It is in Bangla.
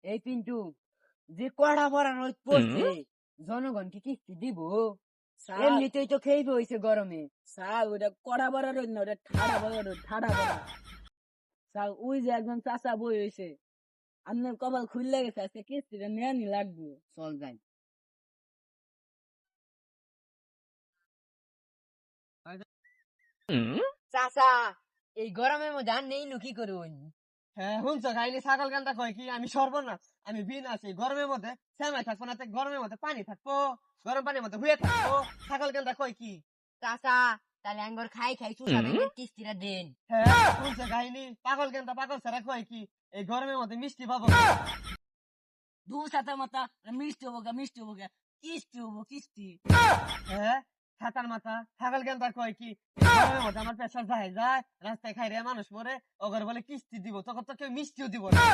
এই পিন্টু, যে কড়া ভরা রোদ পড়ছে, জনগণকে কিস্তি দিব? এমনিতেই তো খেয়ে হয়েছে গরমে। স্যার ওটা কড়া বড় রোদ না, ওটা ঠাড়া বড় রোদ, ঠাড়া বড়। স্যার ওই যে একজন চাচা বই হয়েছে, আপনার কপাল খুললে গেছে, আজকে কিস্তিটা নেওয়ানি লাগবে। চল যাই। চাচা, এই গরমের মধ্যে আর নেই কি করুন? হ্যাঁ শুনছো খাইনি ছাগল গানটা কয় কি আমি সর্বনাশ, আমি বিন আছি গরমের মধ্যে সেমাই থাকবো না, গরমের মধ্যে পানি থাকবো, গরম পানির মধ্যে হুয়ে থাকবো। ছাগল গানটা কয় কি? চাচা, তাহলে আঙ্গর খাই খাই চুষা ব্যাংকের কিস্তিটা দেন। হ্যাঁ শুনছো খাইনি পাগল গানটা পাগল ছাড়া কয় কি এই গরমের মধ্যে মিষ্টি পাবো না। দু সাথে মাথা মিষ্টি হবো গা, মিষ্টি হবো গা, কিস্তি হবো কিস্তি। হ্যাঁ ছাতার মাথা ছাগল গানটা কয় কি গরমের মধ্যে আমার পেশা যায় রাস্তায় খাই রে মানুষ মরে, ওগর বলে কিস্তি দিব, তখন তো কেউ মিষ্টিও দিব না।